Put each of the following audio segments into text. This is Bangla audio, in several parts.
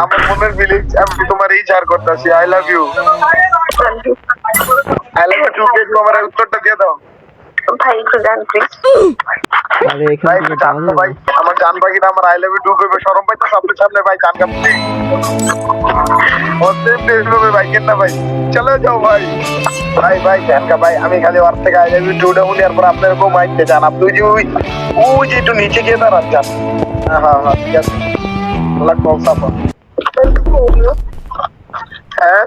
আমার মনের ফিলিংস আমি তোমার এই শেয়ার করতেছি। I love you. I love you too কে তোমার উত্তরটা দিয়ে দাও। ভাই একটু জান প্লিজ। আরে এখানে থেকে জান ভাই আমার জান পাখিটা আমার আই লাভ ইউ টু কইবে শরম পাইতো আপনার সামনে ভাই জান গামছি ওতে দেখবে ভাই কেন না ভাই চলে যাও ভাই ভাই ভাই জানকা ভাই আমি খালি ওর থেকে আই লাভ ইউ টু টা বলি আর পর আপনার বউ মাইতে জান আপনি ওই যে একটু নিচে গিয়ে দাঁড়ান যান। হ্যাঁ ঠিক আছে লাগ কল সাপা হ্যাঁ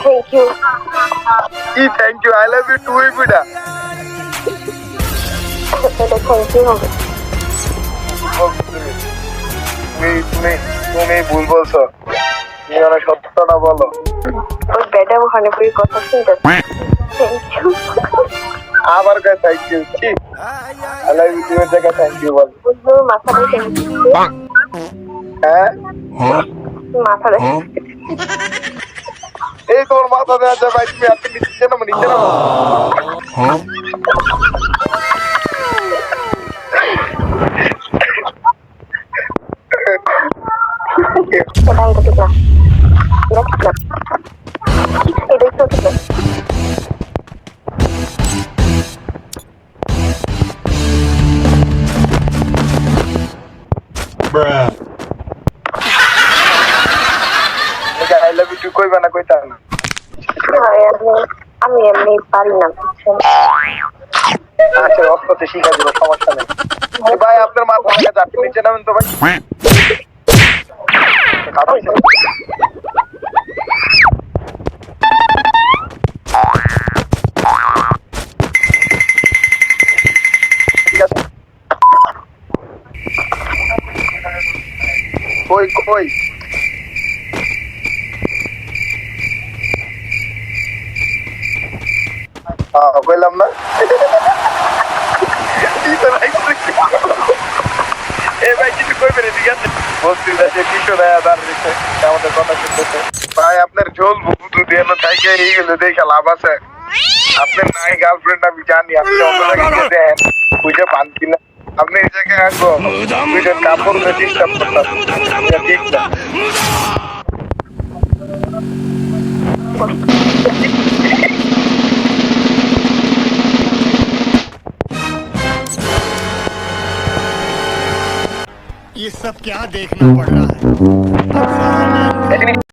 থ্যাংক ইউ। কি thank you I love you too এই বিটা এটা থ্যাংক ইউ হবে। তুমি ভুল বলছো তুমি অনেক সত্যটা বলো। ওই বেটা ওখানে বই কথা শুনতে থ্যাংক ইউ আবার কয় থ্যাংক ইউ কি আই লাভ ইউ টু এর জায়গায় থ্যাংক ইউ বল। বুঝলো মাথাটা থ্যাংক ইউ হ্যাঁ মাথাটা এই তোমার মাথা দেওয়া যায় ভাই তুমি আপনি নিচে নামো নিচে নামো এটা ঠিক না এটা ঠিক না আই লাভ ইউ টু কইবা না কইতা না আমি এমনি পারি না বুঝছেন। আচ্ছা অস্ত্রতে শিখা দিব সমস্যা নেই ভাই আপনার মাথা থেকে চারটে নিচে নামেন তো ভাই ঠিক আছে কই কই কইলাম না এ ভাই কিছু কইবে না ঠিক আছে বলছি যে কিশোর আদার দিচ্ছে আমাদের কথা শুনতেছে ভাই আপনার ঝোল বুদু দিয়ে না থাকে এইগুলো দেখে লাভ আছে আপনার নাই গার্লফ্রেন্ড আমি জানি আপনি অন্য জায়গায় দেন বুঝে পান কিনা আপনি এই জায়গায় আসবো দুইটার কাপড় ডিস্টার্ব করতাম ঠিক না ये सब क्या देखना पड़ रहा है।